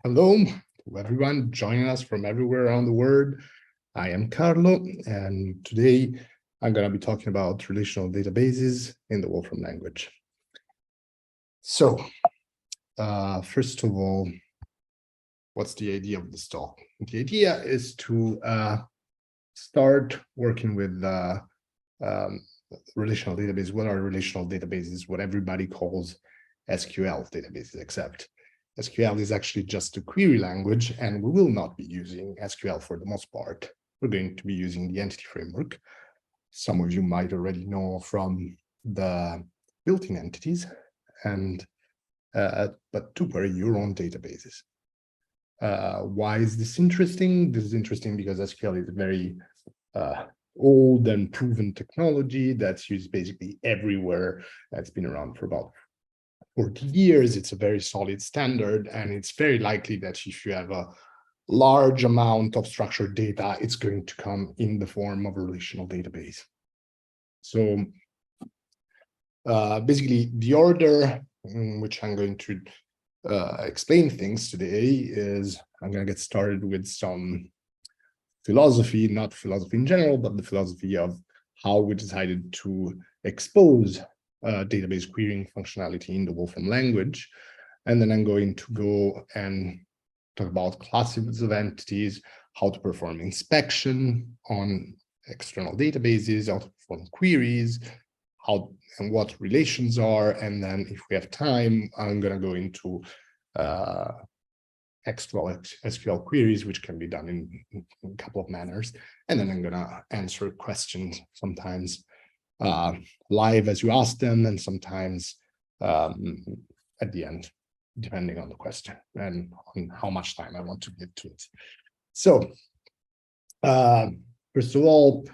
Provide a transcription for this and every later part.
Hello to everyone joining us from everywhere around the world. I am Carlo, and today I'm going to be talking about relational databases in the Wolfram language. So, first of all, what's the idea of this talk? The idea is to start working with relational databases. What are relational databases? What everybody calls SQL databases, except SQL is actually just a query language, and we will not be using SQL for the most part. We're going to be using the entity framework. Some of you might already know from the built-in entities, and but to query your own databases. Why is this interesting? This is interesting because SQL is a very old and proven technology that's used basically everywhere. That's been around for about 40 years. It's a very solid standard, and it's very likely that if you have a large amount of structured data, it's going to come in the form of a relational database. So basically, the order in which I'm going to explain things today is I'm going to get started with some philosophy, not philosophy in general, but the philosophy of how we decided to expose database querying functionality in the Wolfram language. And then I'm going to go and talk about classes of entities, how to perform inspection on external databases, how to perform queries, how and what relations are. And then if we have time, I'm going to go into SQL queries, which can be done in a couple of manners. And then I'm going to answer questions sometimes live as you ask them, and sometimes at the end, depending on the question and on how much time I want to give to it. So first of all,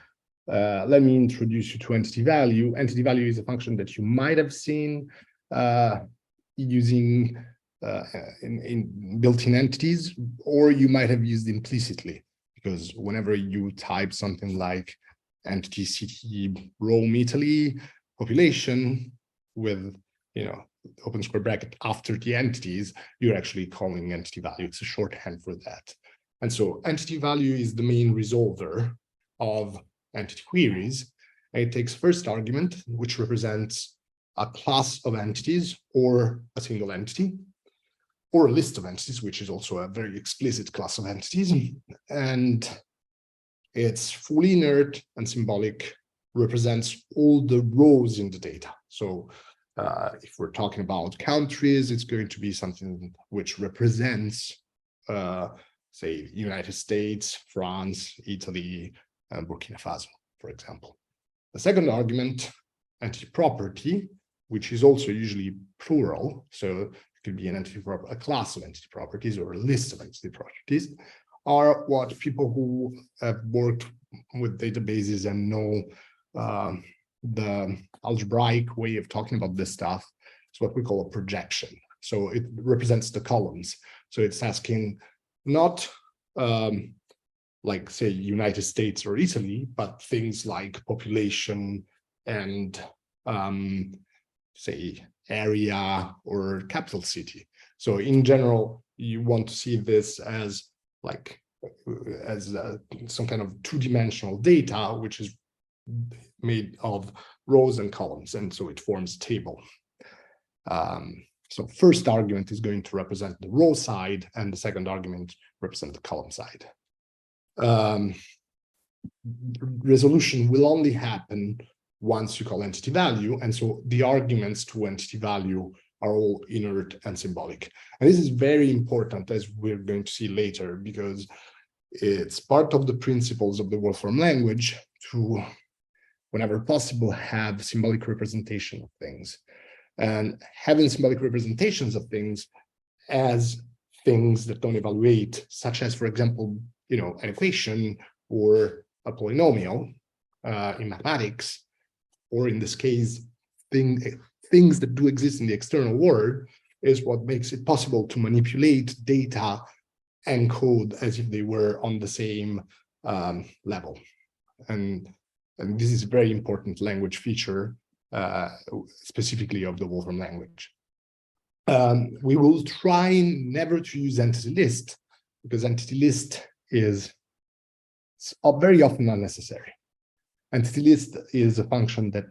let me introduce you to entity value. Entity value is a function that you might have seen using in built-in entities, or you might have used implicitly, because whenever you type something like entity city Rome, Italy, population with, open square bracket after the entities, you're actually calling entity value. It's a shorthand for that. And so entity value is the main resolver of entity queries. And it takes first argument, which represents a class of entities or a single entity, or a list of entities, which is also a very explicit class of entities. And it's fully inert and symbolic, represents all the rows in the data. So if we're talking about countries, it's going to be something which represents, say, United States, France, Italy, and Burkina Faso, for example. The second argument, entity property, which is also usually plural. So it could be an entity, a class of entity properties or a list of entity properties, are what people who have worked with databases and know the algebraic way of talking about this stuff is what we call a projection. So it represents the columns. So it's asking not like, say, United States or Italy, but things like population and say area or capital city. So in general, you want to see this as like some kind of two-dimensional data, which is made of rows and columns, and so it forms a table. So first argument is going to represent the row side, and the second argument represent the column side. Resolution will only happen once you call entity value, and so the arguments to entity value are all inert and symbolic. And this is very important, as we're going to see later, because it's part of the principles of the Wolfram language to, whenever possible, have symbolic representation of things. And having symbolic representations of things as things that don't evaluate, such as, for example, an equation or a polynomial in mathematics, or in this case, things that do exist in the external world, is what makes it possible to manipulate data and code as if they were on the same level. And this is a very important language feature, specifically of the Wolfram language. We will try never to use entity list, because entity list is very often unnecessary. Entity list is a function that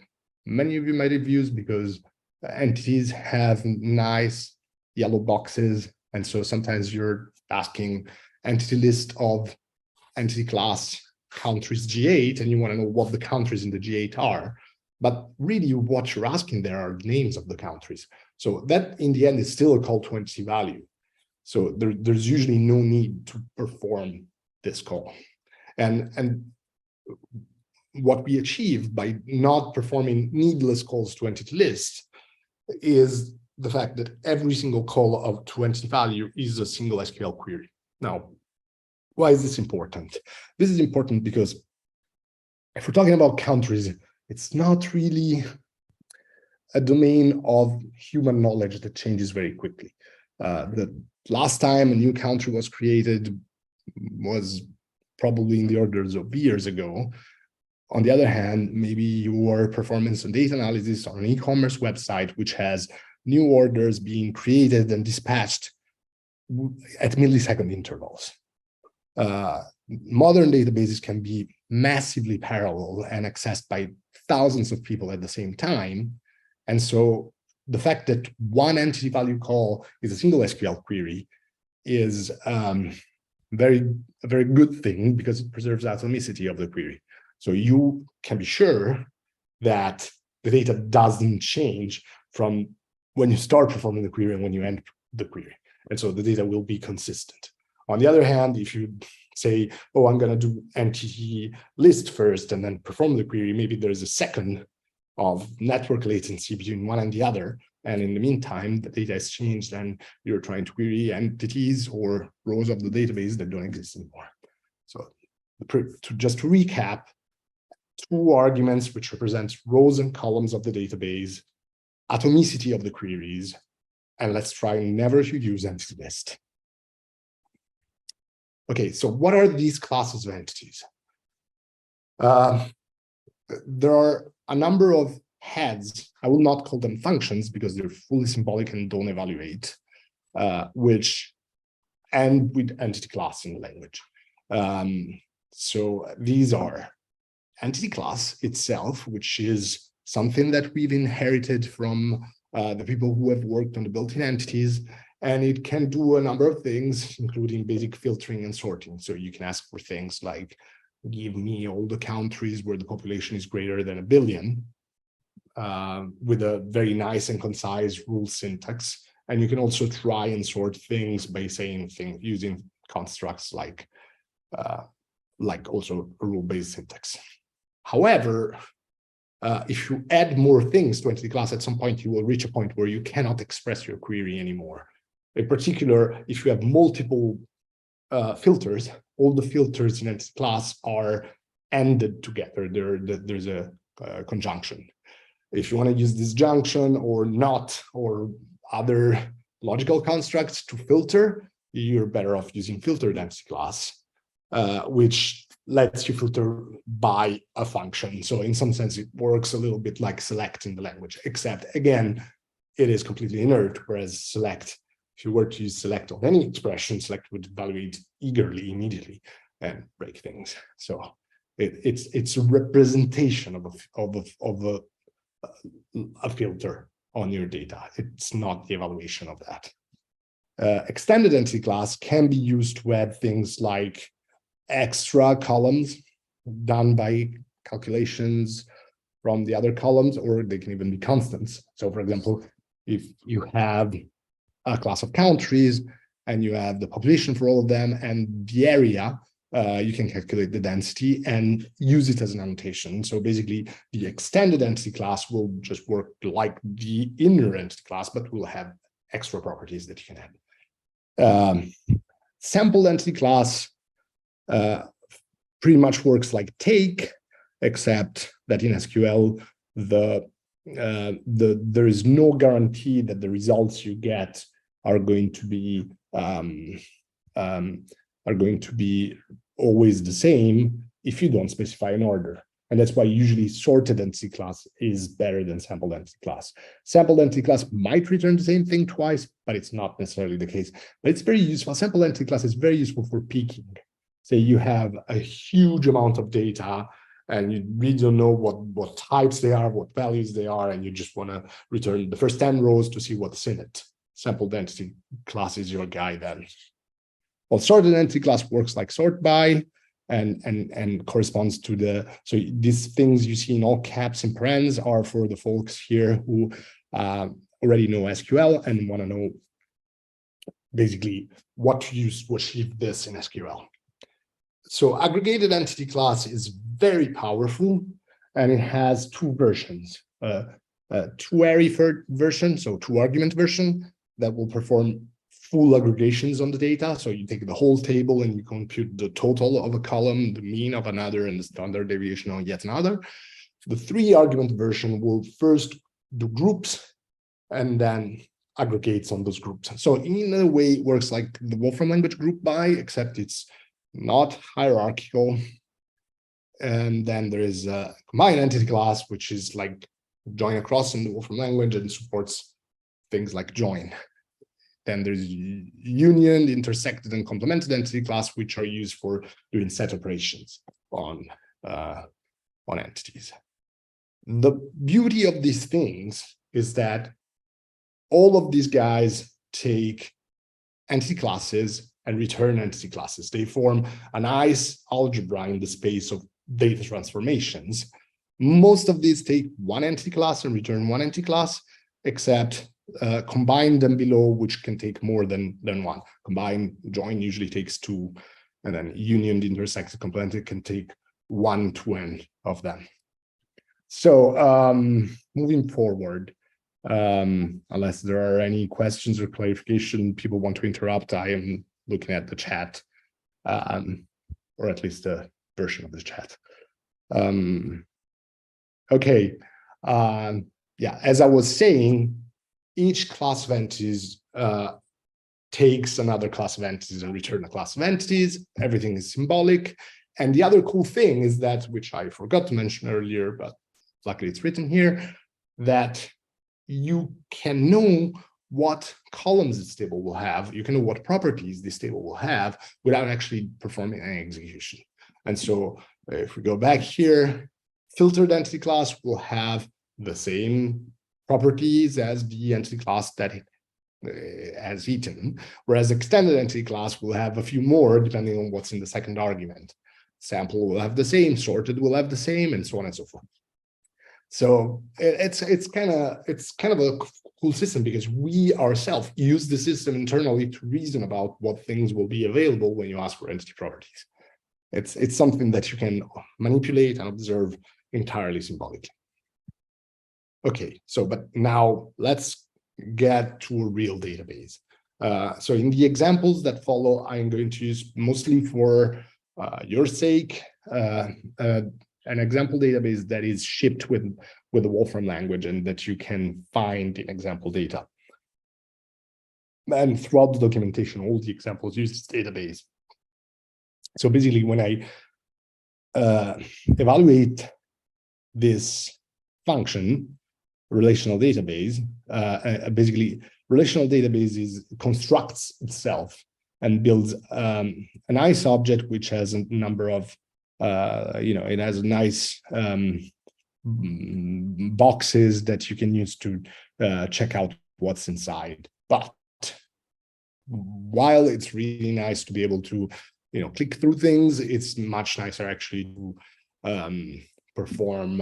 many of you might have used because entities have nice yellow boxes. And so sometimes you're asking entity list of entity class countries G8, and you want to know what the countries in the G8 are. But really what you're asking there are names of the countries. So that in the end is still a call to entity value. So there's usually no need to perform this call. And what we achieve by not performing needless calls to entity list is the fact that every single call to entity value is a single SQL query. Now, why is this important? This is important because if we're talking about countries, it's not really a domain of human knowledge that changes very quickly. The last time a new country was created was probably in the orders of years ago. On the other hand, maybe your performance and data analysis on an e-commerce website, which has new orders being created and dispatched at millisecond intervals. Modern databases can be massively parallel and accessed by thousands of people at the same time. And so the fact that one entity value call is a single SQL query is a very good thing because it preserves atomicity of the query. So you can be sure that the data doesn't change from when you start performing the query and when you end the query. And so the data will be consistent. On the other hand, if you say, oh, I'm going to do entity list first and then perform the query, maybe there's a second of network latency between one and the other. And in the meantime, the data has changed and you're trying to query entities or rows of the database that don't exist anymore. So just to recap, two arguments which represent rows and columns of the database, atomicity of the queries, and let's try never to use entity list. Okay, so what are these classes of entities? There are a number of heads. I will not call them functions because they're fully symbolic and don't evaluate, which end with entity class in the language. So these are entity class itself, which is something that we've inherited from the people who have worked on the built-in entities, and it can do a number of things, including basic filtering and sorting. So you can ask for things like, give me all the countries where the population is greater than 1 billion, with a very nice and concise rule syntax. And you can also try and sort things by saying things using constructs like also a rule-based syntax. However, if you add more things to entity class, at some point you will reach a point where you cannot express your query anymore. In particular, if you have multiple filters, all the filters in entity class are ended together. There's a conjunction. If you want to use disjunction or not, or other logical constructs to filter, you're better off using filtered entity class, which lets you filter by a function. So in some sense, it works a little bit like select in the language, except again, it is completely inert, whereas select, if you were to use select on any expression, select would evaluate eagerly, immediately, and break things. So it's a representation of a filter on your data. It's not the evaluation of that. Extended entity class can be used to add things like extra columns done by calculations from the other columns, or they can even be constants. So for example, if you have a class of countries and you have the population for all of them and the area, you can calculate the density and use it as an annotation. So basically the extended entity class will just work like the inner entity class, but will have extra properties that you can add. Sample entity class pretty much works like take, except that in SQL, there is no guarantee that the results you get are going to be always the same if you don't specify an order. And that's why usually sorted entity class is better than sampled entity class. Sampled entity class might return the same thing twice, but it's not necessarily the case. But it's very useful. Sampled entity class is very useful for peaking. Say you have a huge amount of data and you really don't know what types they are, what values they are, and you just want to return the first 10 rows to see what's in it. Sampled entity class is your guy then. Well, sorted entity class works like sort by, and corresponds to the, so these things you see in all caps and parens are for the folks here who already know SQL and want to know basically what to use to achieve this in SQL. So aggregated entity class is very powerful, and it has two versions, two-array version, so two-argument version that will perform full aggregations on the data. So you take the whole table and you compute the total of a column, the mean of another, and the standard deviation on yet another. The three-argument version will first do groups and then aggregates on those groups. So in a way, it works like the Wolfram language group by, except it's not hierarchical. And then there is a combined entity class, which is like join across in the Wolfram language and supports things like join. Then there's union, intersected, and complemented entity class, which are used for doing set operations on entities. The beauty of these things is that all of these guys take entity classes and return entity classes. They form a nice algebra in the space of data transformations. Most of these take one entity class and return one entity class, except combine them below, which can take more than one. Combine, join usually takes two, and then union, intersected, complemented can take 1 to n of them. So moving forward, unless there are any questions or clarification people want to interrupt, I am looking at the chat, or at least a version of the chat. Okay, yeah, as I was saying, each class of entities takes another class of entities and return a class of entities. Everything is symbolic. And the other cool thing is that, which I forgot to mention earlier, but luckily it's written here, that you can know what columns this table will have. You can know what properties this table will have without actually performing any execution. And so if we go back here, filtered entity class will have the same properties as the entity class that has eaten, whereas extended entity class will have a few more depending on what's in the second argument. Sample will have the same, sorted will have the same, and so on and so forth. So it's kind of a cool system because we ourselves use the system internally to reason about what things will be available when you ask for entity properties. It's something that you can manipulate and observe entirely symbolically. Okay, so but now let's get to a real database. So in the examples that follow, I'm going to use mostly for your sake an example database that is shipped with the Wolfram language and that you can find in example data. And throughout the documentation, all the examples use this database. So basically, when I evaluate this function, relational database, basically, relational database constructs itself and builds a nice object which has a number of, it has a nice boxes that you can use to check out what's inside. But while it's really nice to be able to, click through things, it's much nicer actually to perform,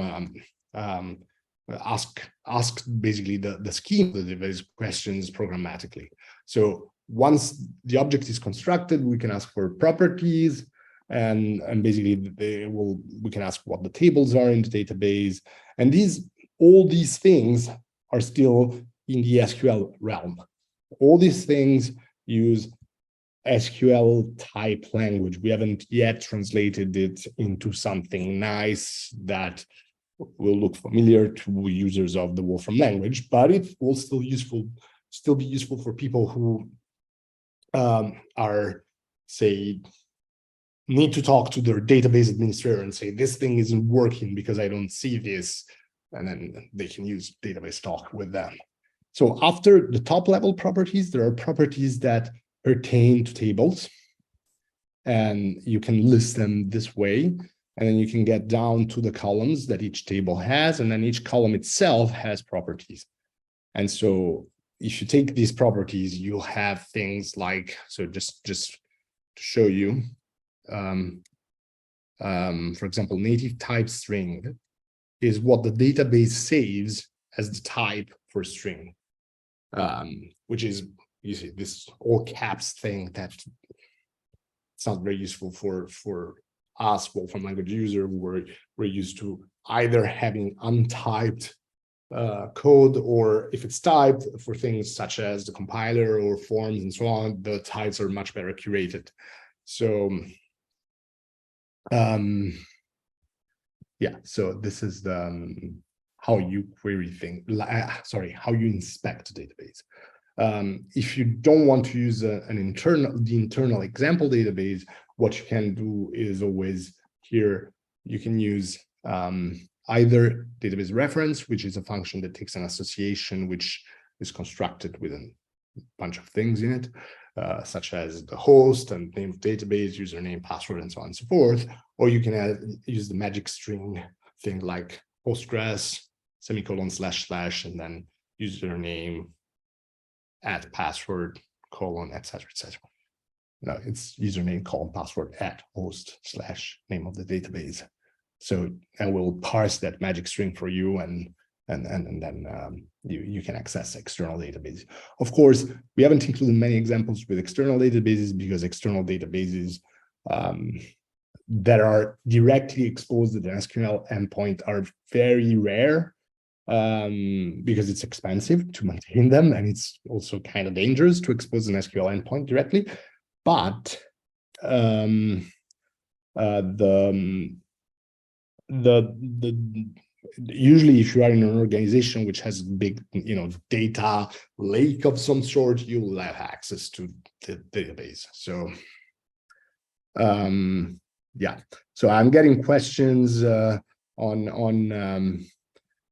ask basically the scheme of the database questions programmatically. So once the object is constructed, we can ask for properties, and basically we can ask what the tables are in the database, and all these things are still in the SQL realm. All these things use SQL type language. We haven't yet translated it into something nice that will look familiar to users of the Wolfram language, but it will still be useful for people who are, say, need to talk to their database administrator and say, this thing isn't working because I don't see this. And then they can use database talk with them. So after the top level properties, there are properties that pertain to tables. And you can list them this way. And then you can get down to the columns that each table has. And then each column itself has properties. And so if you take these properties, you'll have things like, so just to show you, for example, native type string is what the database saves as the type for string, which is, you see, this all caps thing that it's not very useful for us, Wolfram language user, who we're used to either having untyped code, or if it's typed for things such as the compiler or forms and so on, the types are much better curated. So yeah, so this is the how you query things, how you inspect the database. If you don't want to use the internal example database, what you can do is always here, you can use either database reference, which is a function that takes an association which is constructed with a bunch of things in it, such as the host and name of database, username, password, and so on and so forth. Or you can use the magic string thing like Postgres, semicolon, / and then username, @ password, colon, etc., etc. No, it's username, colon, password, @ host / name of the database. So, and we'll parse that magic string for you, and then you can access external databases. Of course, we haven't included many examples with external databases because external databases that are directly exposed to the SQL endpoint are very rare, because it's expensive to maintain them, and it's also kind of dangerous to expose an SQL endpoint directly. But usually, if you are in an organization which has big, data lake of some sort, you will have access to the database. So, yeah. So I'm getting questions on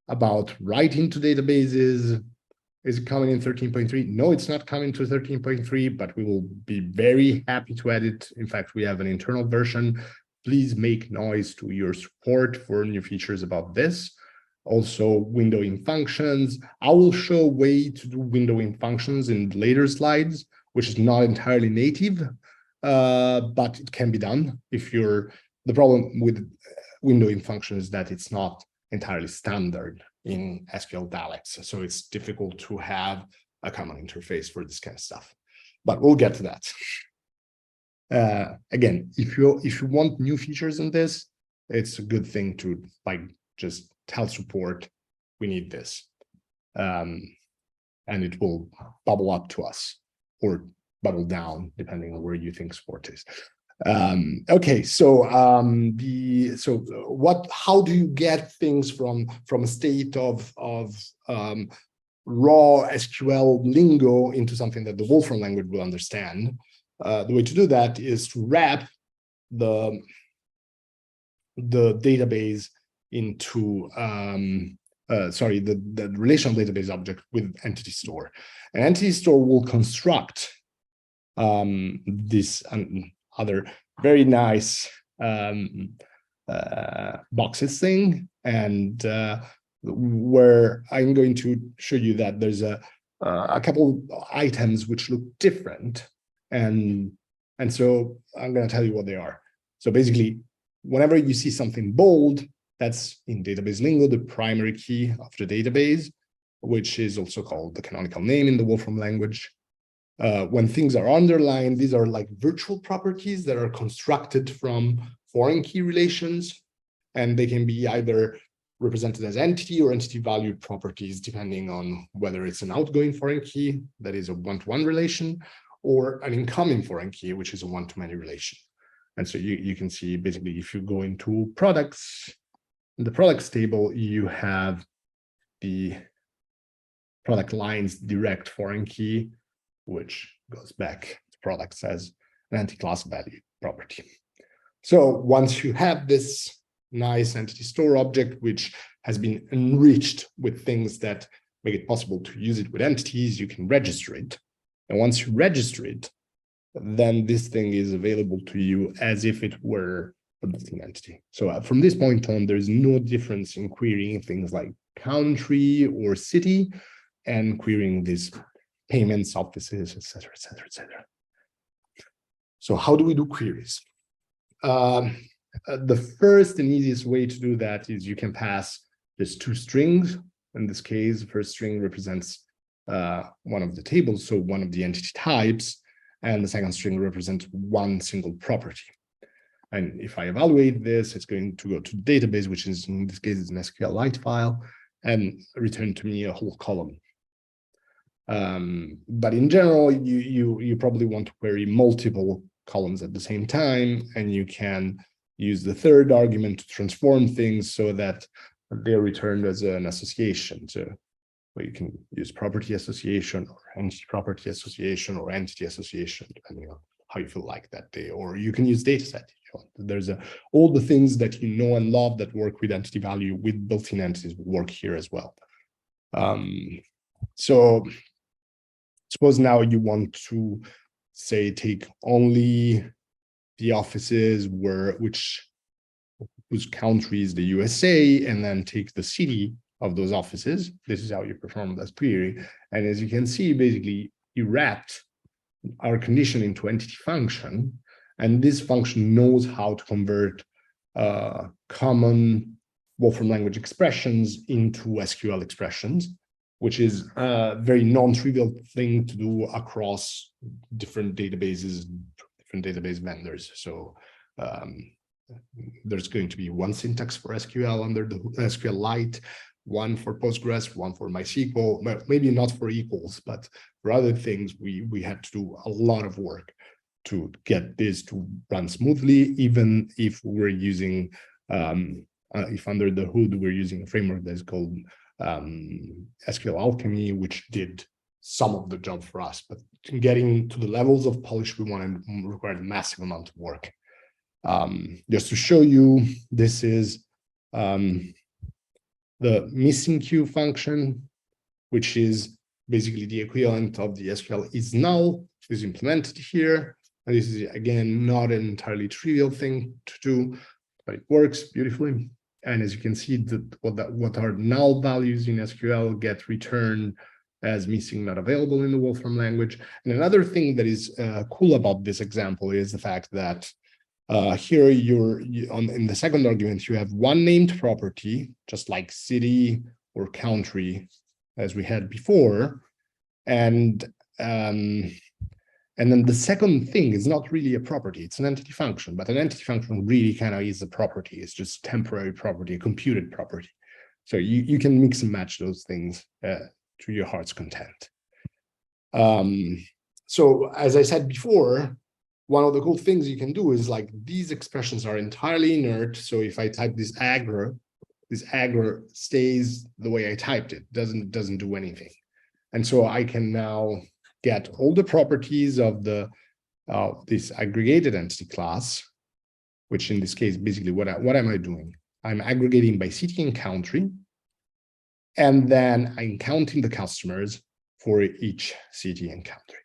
about writing to databases. Is it coming in 13.3? No, it's not coming to 13.3, but we will be very happy to add it. In fact, we have an internal version. Please make noise to your support for new features about this. Also, windowing functions. I will show a way to do windowing functions in later slides, which is not entirely native, but it can be done. The problem with windowing functions is that it's not entirely standard in SQL dialects, so it's difficult to have a common interface for this kind of stuff. But we'll get to that. Again, if you want new features in this, it's a good thing to just tell support we need this, and it will bubble up to us or bubble down depending on where you think support is. Okay, so how do you get things from a state of raw SQL lingo into something that the Wolfram language will understand? The way to do that is to wrap the database into the relational database object with entity store. An entity store will construct this other very nice boxes thing, and where I'm going to show you that there's a couple items which look different, and so I'm going to tell you what they are. So basically, whenever you see something bold, that's in database lingo the primary key of the database, which is also called the canonical name in the Wolfram language. When things are underlined, these are like virtual properties that are constructed from foreign key relations, and they can be either represented as entity or entity valued properties, depending on whether it's an outgoing foreign key, that is a one-to-one relation, or an incoming foreign key, which is a one-to-many relation. And so you can see, basically, if you go into products, in the products table, you have the product lines direct foreign key, which goes back to products as an anti-class value property. So once you have this nice entity store object, which has been enriched with things that make it possible to use it with entities, you can register it. And once you register it, then this thing is available to you as if it were a built-in entity. So from this point on, there's no difference in querying things like country or city and querying these payments, offices, etc., etc., etc. So how do we do queries? The first and easiest way to do that is you can pass just two strings. In this case, the first string represents one of the tables, so one of the entity types, and the second string represents one single property. And if I evaluate this, it's going to go to the database, which is in this case is an SQLite file, and return to me a whole column. But in general, you probably want to query multiple columns at the same time, and you can use the third argument to transform things so that they're returned as an association. So you can use property association or entity property association or entity association, depending on how you feel like that day. Or you can use dataset. There's all the things that you know and love that work with entity value with built-in entities will work here as well. So suppose now you want to say take only the offices whose country is the USA, and then take the city of those offices. This is how you perform this query. And as you can see, basically you wrapped our condition into entity function, and this function knows how to convert common Wolfram language expressions into SQL expressions, which is a very non-trivial thing to do across different databases, different database vendors. So there's going to be one syntax for SQL under the SQLite, one for Postgres, one for MySQL, but maybe not for equals, but for other things, we had to do a lot of work to get this to run smoothly, even if we're using, if under the hood, we're using a framework that's called SQL Alchemy, which did some of the job for us, but getting to the levels of polish we wanted required a massive amount of work. Just to show you, this is the missing queue function, which is basically the equivalent of the SQL is null, is implemented here. And this is, again, not an entirely trivial thing to do, but it works beautifully. And as you can see, what are null values in SQL get returned as missing, not available in the Wolfram language. And another thing that is cool about this example is the fact that here in the second argument, you have one named property, just like city or country, as we had before. And then the second thing is not really a property, it's an entity function, but an entity function really kind of is a property. It's just temporary property, a computed property. So you can mix and match those things to your heart's content. So as I said before, one of the cool things you can do is like these expressions are entirely inert. So if I type this aggr stays the way I typed it, doesn't do anything. And so I can now get all the properties of this aggregated entity class, which in this case, basically what am I doing? I'm aggregating by city and country, and then I'm counting the customers for each city and country.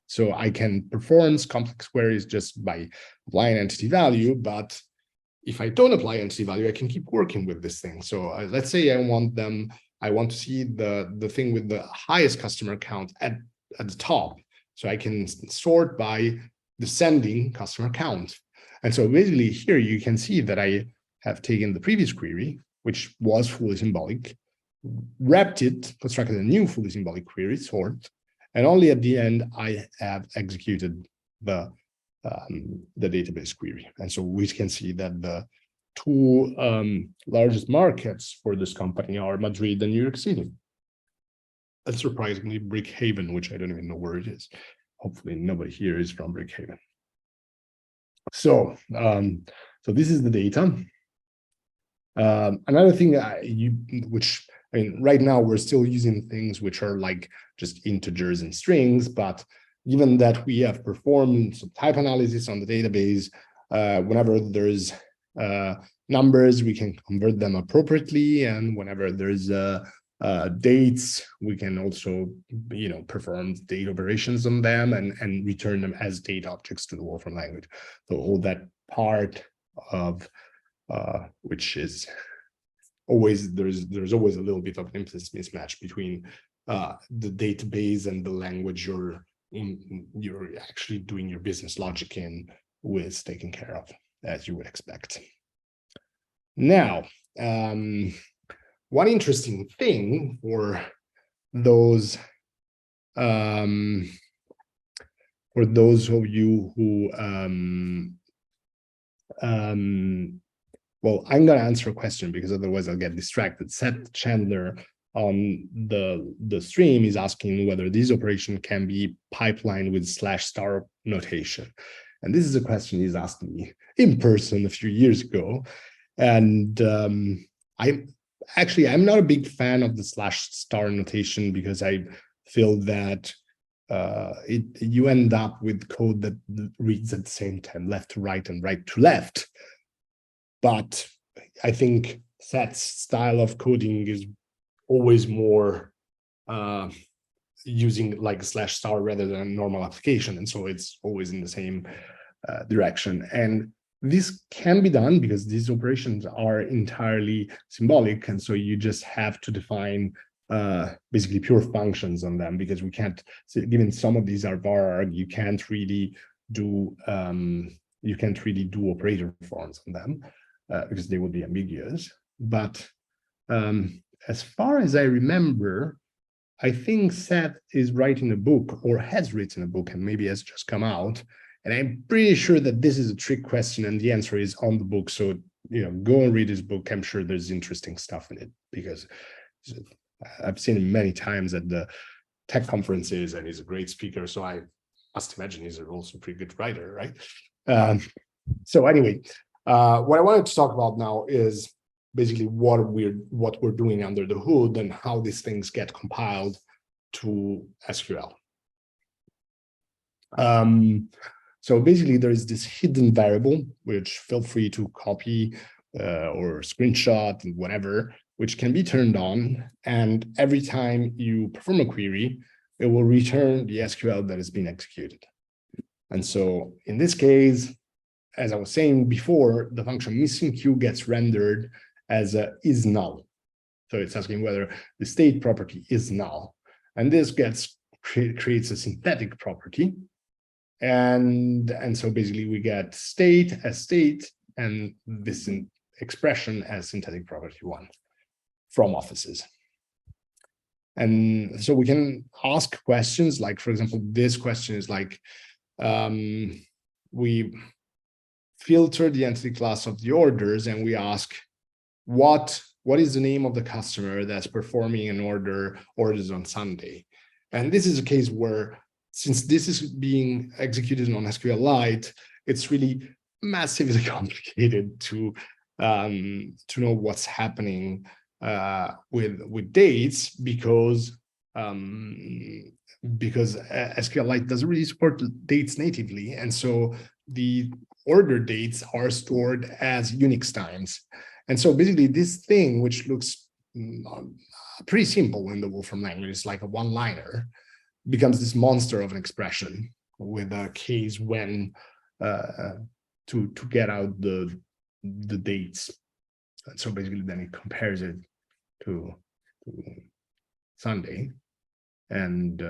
So I can perform complex queries just by applying entity value, but if I don't apply entity value, I can keep working with this thing. So let's say I want to see the thing with the highest customer count at the top. So I can sort by descending customer count. And so basically here you can see that I have taken the previous query, which was fully symbolic, wrapped it, constructed a new fully symbolic query sort, and only at the end I have executed the database query. And so we can see that the two largest markets for this company are Madrid and New York City. And surprisingly, Brickhaven, which I don't even know where it is. Hopefully nobody here is from Brickhaven. So, so this is the data. Another thing right now we're still using things which are like just integers and strings, but given that we have performed some type analysis on the database, whenever there's numbers, we can convert them appropriately, and whenever there's dates, we can also, perform date operations on them and return them as date objects to the Wolfram language. So all that part of which is always, there's always a little bit of an implicit mismatch between the database and the language you're actually doing your business logic in with taken care of, as you would expect. Now, one interesting thing for those of you who well, I'm going to answer a question because otherwise I'll get distracted. Seth Chandler on the stream is asking whether this operation can be pipelined with /star notation. And this is a question he's asked me in person a few years ago. And I'm not a big fan of the /star notation because I feel that you end up with code that reads at the same time left to right and right to left. But I think Seth's style of coding is always more using like /star rather than a normal application. And so it's always in the same direction. And this can be done because these operations are entirely symbolic. And so you just have to define basically pure functions on them, because we can't, given some of these are var, you can't really do operator forms on them because they would be ambiguous. But as far as I remember, I think Seth is writing a book or has written a book and maybe has just come out. And I'm pretty sure that this is a trick question and the answer is on the book. So, go and read his book. I'm sure there's interesting stuff in it because I've seen him many times at the tech conferences and he's a great speaker. So I must imagine he's also a pretty good writer, right? So anyway, what I wanted to talk about now is basically what we're doing under the hood and how these things get compiled to SQL. So basically there is this hidden variable, which feel free to copy or screenshot and whatever, which can be turned on. And every time you perform a query, it will return the SQL that has been executed. And so in this case, as I was saying before, the function missing q gets rendered as a is null. So it's asking whether the state property is null. And this creates a synthetic property. And so basically we get state as state and this expression as synthetic property 1 from offices. And so we can ask questions like, for example, this question is like, we filter the entity class of the orders and we ask what is the name of the customer that's performing an orders on Sunday. And this is a case where, since this is being executed on SQLite, it's really massively complicated to know what's happening with dates because SQLite doesn't really support dates natively, and so the order dates are stored as Unix times. And so basically this thing, which looks pretty simple in the Wolfram language, it's like a one-liner, becomes this monster of an expression with a case when to get out the dates. And so basically then it compares it to Sunday, and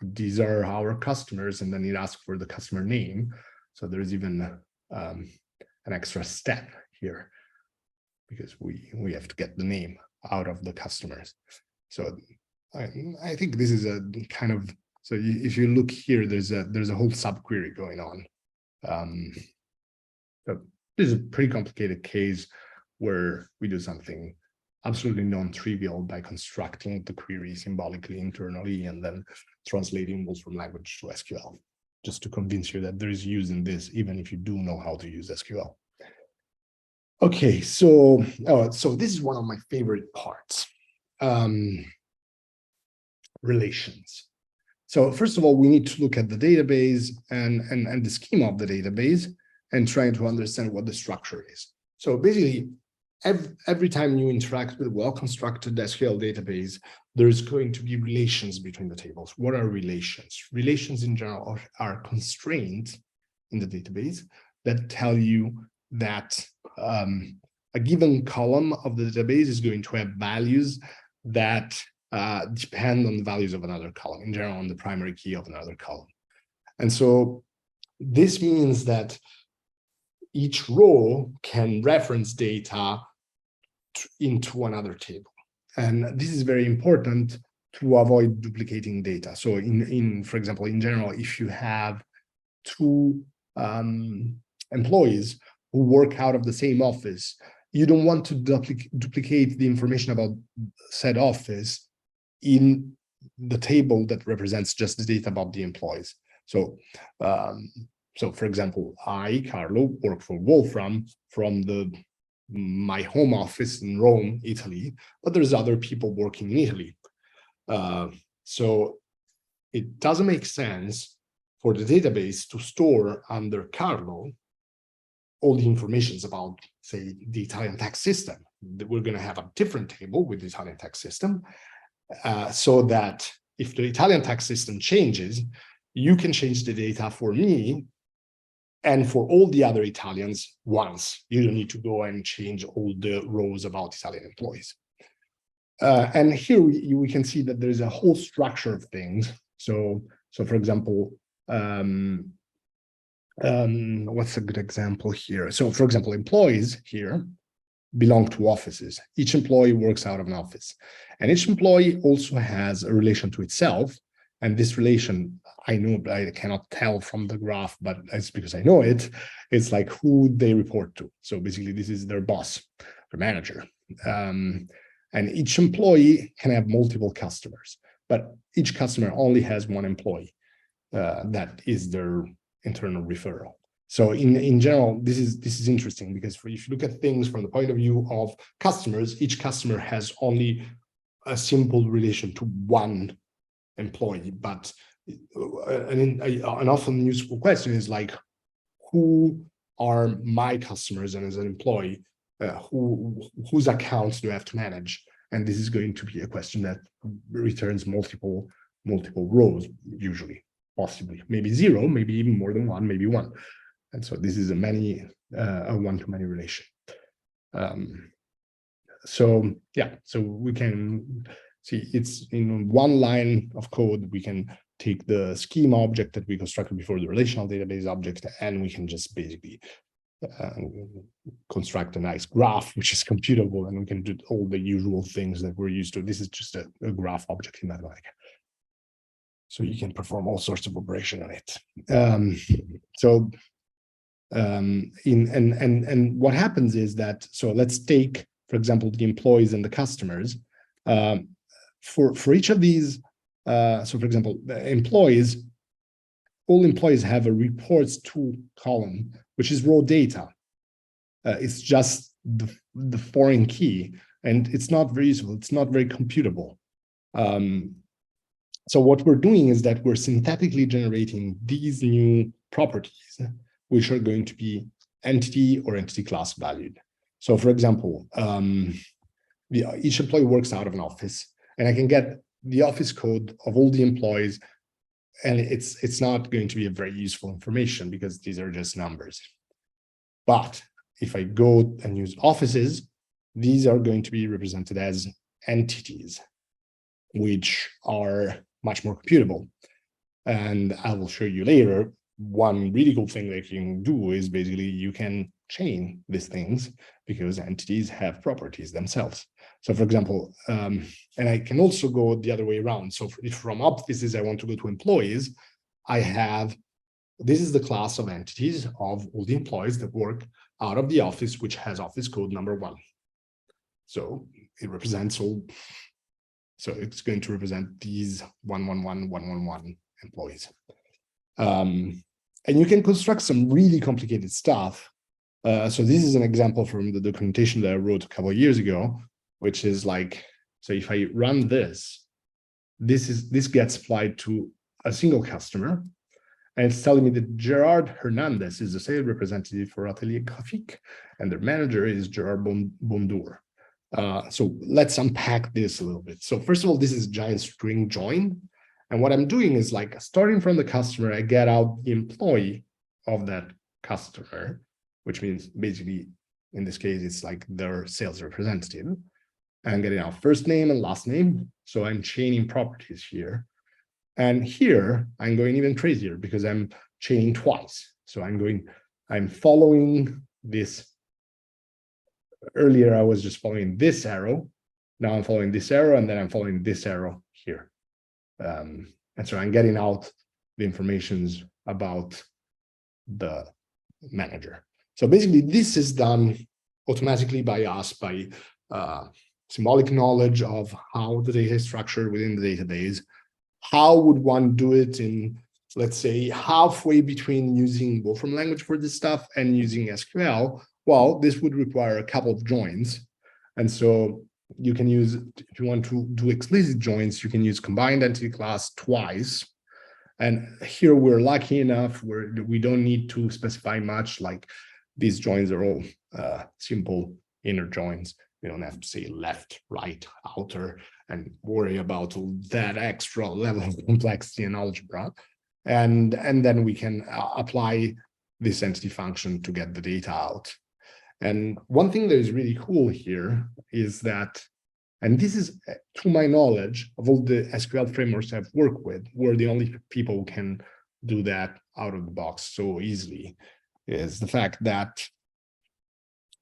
these are our customers, and then it asks for the customer name. So there's even an extra step here because we have to get the name out of the customers. So I think this is a kind of, so if you look here, there's a whole subquery going on. So this is a pretty complicated case where we do something absolutely non-trivial by constructing the query symbolically internally and then translating Wolfram language to SQL, just to convince you that there is use in this, even if you do know how to use SQL. Okay, so this is one of my favorite parts. relations. So first of all, we need to look at the database and the schema of the database and try to understand what the structure is. So basically, every time you interact with a well-constructed SQL database, there's going to be relations between the tables. What are relations? Relations in general are constraints in the database that tell you that a given column of the database is going to have values that depend on the values of another column, in general on the primary key of another column. And so this means that each row can reference data into another table. And this is very important to avoid duplicating data. So for example, in general, if you have two employees who work out of the same office, you don't want to duplicate the information about said office in the table that represents just the data about the employees. So, for example, I, Carlo, work for Wolfram from my home office in Rome, Italy, but there's other people working in Italy. So it doesn't make sense for the database to store under Carlo all the information about, say, the Italian tax system. We're going to have a different table with the Italian tax system, so that if the Italian tax system changes, you can change the data for me and for all the other Italians once. You don't need to go and change all the rows about Italian employees. And here we can see that there's a whole structure of things. So for example, what's a good example here? So for example, employees here belong to offices. Each employee works out of an office. And each employee also has a relation to itself. And this relation, I know I cannot tell from the graph, but it's because I know it. It's like who they report to. So basically, this is their boss, their manager. And each employee can have multiple customers, but each customer only has one employee. That is their internal referral. So in general, this is interesting because if you look at things from the point of view of customers, each customer has only a simple relation to one employee. But an often useful question is like, who are my customers? And as an employee, whose accounts do I have to manage? And this is going to be a question that returns multiple rows, usually, possibly, maybe zero, maybe even more than one, maybe one. And so this is a one-to-many relation. So yeah, so we can see it's in one line of code. We can take the schema object that we constructed before, the relational database object, and we can just basically construct a nice graph, which is computable, and we can do all the usual things that we're used to. This is just a graph object in Mathematica. So you can perform all sorts of operation on it. And what happens is that, so let's take, for example, the employees and the customers. For each of these, so for example, the employees, all employees have a reports to column, which is raw data. It's just the foreign key, and it's not very useful. It's not very computable. So what we're doing is that we're synthetically generating these new properties, which are going to be entity or entity class valued. So for example, each employee works out of an office, and I can get the office code of all the employees, and it's not going to be a very useful information because these are just numbers. But if I go and use offices, these are going to be represented as entities, which are much more computable. And I will show you later, one really cool thing that you can do is basically you can chain these things because entities have properties themselves. So for example, and I can also go the other way around. So if from offices I want to go to employees, I have, this is the class of entities of all the employees that work out of the office, which has office code number 1. So it represents all, so it's going to represent these 111 employees. And you can construct some really complicated stuff. So this is an example from the documentation that I wrote a couple of years ago, which is like, so if I run this, this gets applied to a single customer, and it's telling me that Gerard Hernandez is the sales representative for Atelier Graphique, and their manager is Gerard Bondour. So let's unpack this a little bit. So first of all, this is a giant string join. And what I'm doing is like starting from the customer, I get out the employee of that customer, which means basically in this case, it's like their sales representative. I'm getting out first name and last name. So I'm chaining properties here. And here I'm going even crazier because I'm chaining twice. So I'm following this. Earlier, I was just following this arrow. Now I'm following this arrow, and then I'm following this arrow here. And so I'm getting out the informations about the manager. So basically, this is done automatically by us by symbolic knowledge of how the data is structured within the database. How would one do it in, let's say, halfway between using Wolfram language for this stuff and using SQL? Well, this would require a couple of joins. And so you can use, if you want to do explicit joins, you can use combined entity class twice. And here we're lucky enough where we don't need to specify much, like these joins are all simple inner joins. We don't have to say left, right, outer, and worry about that extra level of complexity in algebra. And then we can apply this entity function to get the data out. And one thing that is really cool here is that, and this is, to my knowledge, of all the SQL frameworks I've worked with, we're the only people who can do that out of the box so easily, is the fact that,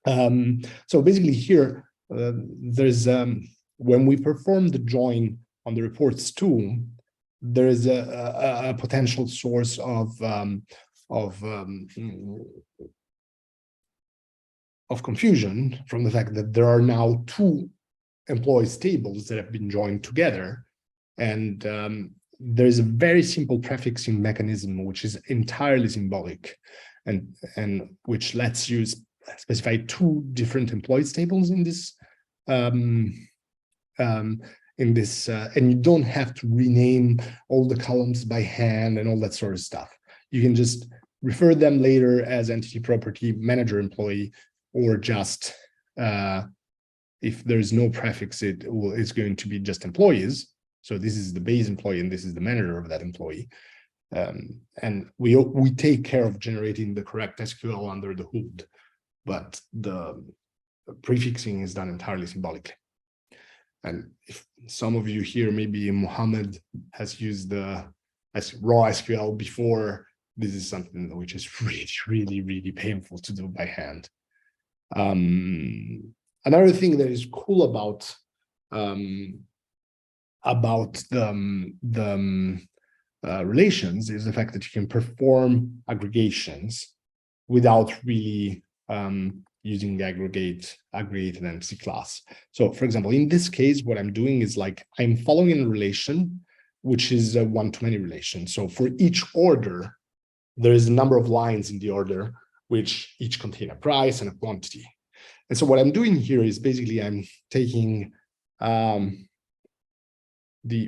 so basically here, there's, when we perform the join on the reports tool, there is a potential source of confusion from the fact that there are now two employees tables that have been joined together. And there's a very simple prefixing mechanism, which is entirely symbolic and which lets you specify two different employees tables in this, and you don't have to rename all the columns by hand and all that sort of stuff. You can just refer them later as entity property manager employee, or just if there's no prefix, it's going to be just employees. So this is the base employee and this is the manager of that employee. And we take care of generating the correct SQL under the hood, but the prefixing is done entirely symbolically. And if some of you here, maybe Mohammed has used the raw SQL before, this is something which is really, really painful to do by hand. Another thing that is cool about the relations is the fact that you can perform aggregations without really using the aggregated entity class. So for example, in this case, what I'm doing is like I'm following a relation, which is a one-to-many relation. So for each order, there is a number of lines in the order, which each contain a price and a quantity. And so what I'm doing here is basically I'm taking the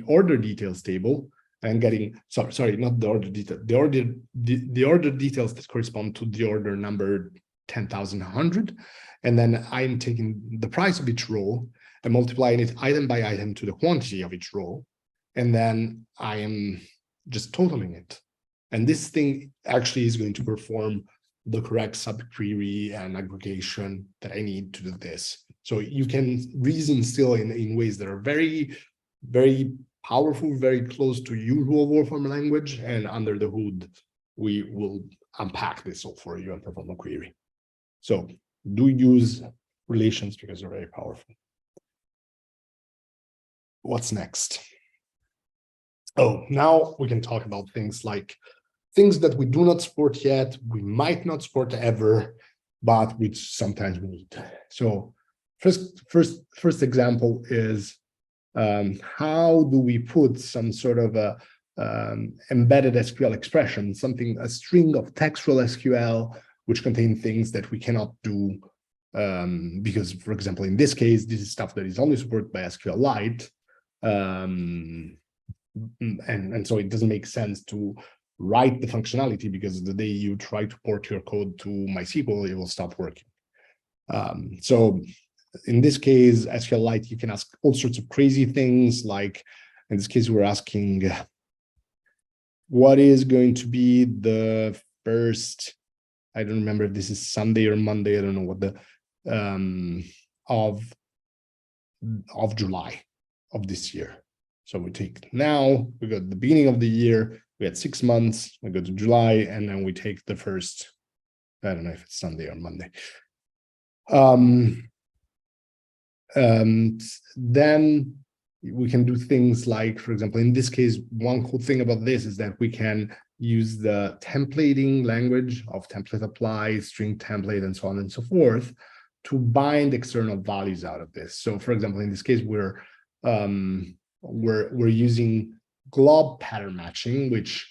order details table and getting, sorry, not the order detail, the order details that correspond to the order number 10,100. And then I'm taking the price of each row and multiplying it item by item to the quantity of each row. And then I am just totaling it. And this thing actually is going to perform the correct subquery and aggregation that I need to do this. So you can reason still in ways that are very, very powerful, very close to usual Wolfram language. And under the hood, we will unpack this all for you and perform a query. So do use relations because they're very powerful. What's next? Oh, now we can talk about things like things that we do not support yet, we might not support ever, but which sometimes we need. So first example is how do we put some sort of a embedded SQL expression, a string of textual SQL, which contain things that we cannot do because, for example, in this case, this is stuff that is only supported by SQLite. and so it doesn't make sense to write the functionality, because the day you try to port your code to MySQL, it will stop working. So in this case, SQLite, you can ask all sorts of crazy things. Like in this case, we're asking, what is going to be the first, I don't remember if this is Sunday or Monday, I don't know what the, of July of this year. So we take now, we got the beginning of the year, we had 6 months, we go to July, and then we take the first, I don't know if it's Sunday or Monday. Then we can do things like, for example, in this case, one cool thing about this is that we can use the templating language of template apply, string template, and so on and so forth to bind external values out of this. So for example, in this case, we're using glob pattern matching, which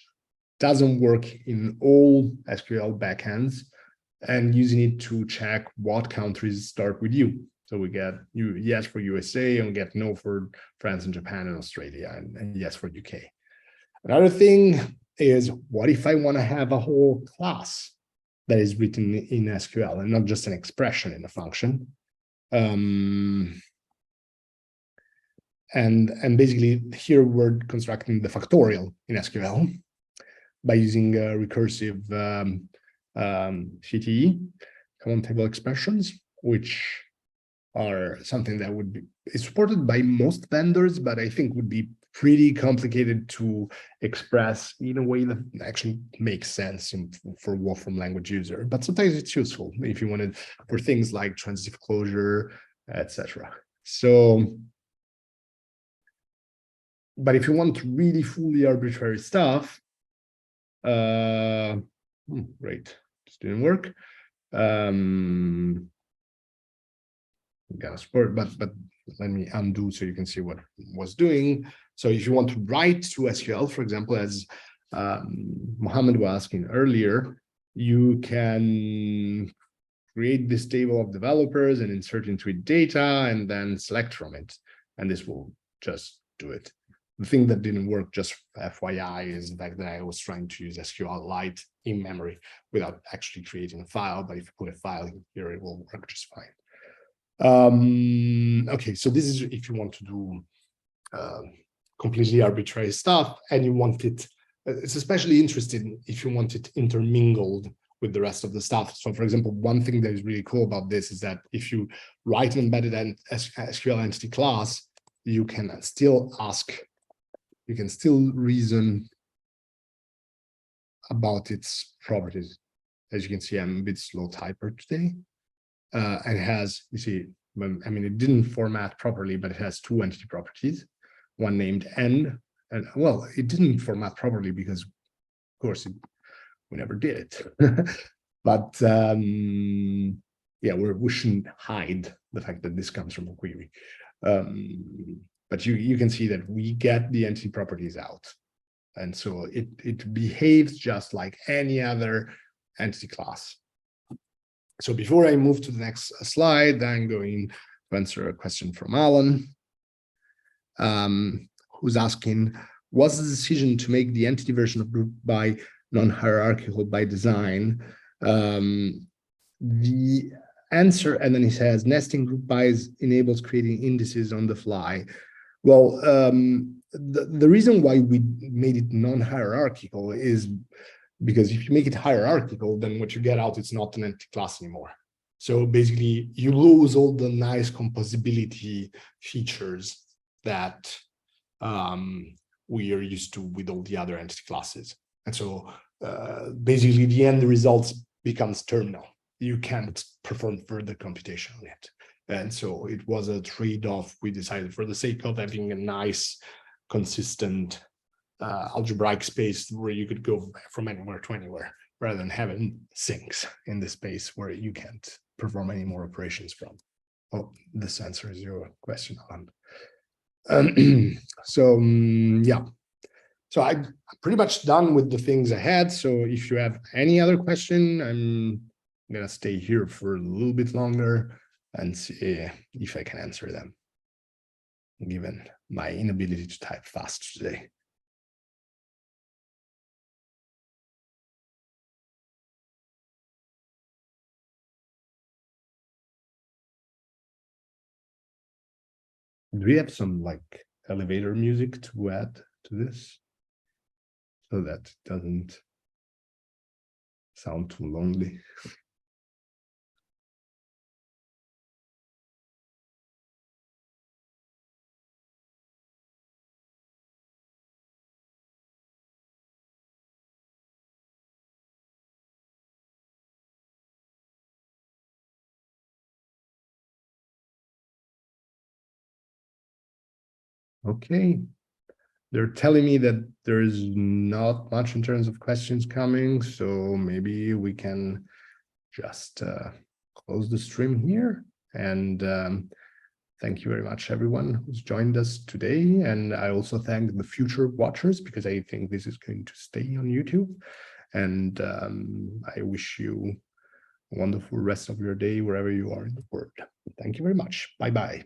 doesn't work in all SQL backends, and using it to check what countries start with U. So we get yes for USA, and we get no for France and Japan and Australia, and yes for UK. Another thing is, what if I want to have a whole class that is written in SQL and not just an expression in a function? And basically here we're constructing the factorial in SQL by using recursive CTE, common table expressions, which are something that would be supported by most vendors, but I think would be pretty complicated to express in a way that actually makes sense for Wolfram language user. But sometimes it's useful if you wanted for things like transitive closure, etc. So, but if you want really fully arbitrary stuff, great, just didn't work. Got a support, but let me undo so you can see what it was doing. So if you want to write to SQL, for example, as Mohammed was asking earlier, you can create this table of developers and insert into it data and then select from it, and this will just do it. The thing that didn't work, just FYI, is the fact that I was trying to use SQLite in memory without actually creating a file, but if you put a file here, it will work just fine. Okay, so this is if you want to do completely arbitrary stuff, and you want it, it's especially interesting if you want it intermingled with the rest of the stuff. So for example, one thing that is really cool about this is that if you write an embedded SQL entity class, you can still ask, you can still reason about its properties. As you can see, I'm a bit slow typer today. And it has, you see, I mean, it didn't format properly, but it has two entity properties, one named N, and well, it didn't format properly because, of course, we never did it. But yeah, we shouldn't hide the fact that this comes from a query. But you can see that we get the entity properties out. And so it behaves just like any other entity class. So before I move to the next slide, I'm going to answer a question from Alan, who's asking, was the decision to make the entity version of group by non-hierarchical by design? The answer, and then he says, nesting group bys enables creating indices on the fly. Well, the reason why we made it non-hierarchical is because if you make it hierarchical, then what you get out is not an entity class anymore. So basically, you lose all the nice composability features that we are used to with all the other entity classes. And so basically, the end result becomes terminal. You can't perform further computation on it. And so it was a trade-off. We decided for the sake of having a nice, consistent algebraic space where you could go from anywhere to anywhere, rather than having sinks in the space where you can't perform any more operations from. Oh, this answers your question, Alan. So yeah, so I'm pretty much done with the things I had. So if you have any other question, I'm gonna stay here for a little bit longer and see if I can answer them, given my inability to type fast today. Do we have some like elevator music to add to this so that it doesn't sound too lonely? Okay. They're telling me that there's not much in terms of questions coming, so maybe we can just close the stream here. And thank you very much, everyone who's joined us today. And I also thank the future watchers, because I think this is going to stay on YouTube. And I wish you a wonderful rest of your day wherever you are in the world. Thank you very much. Bye-bye.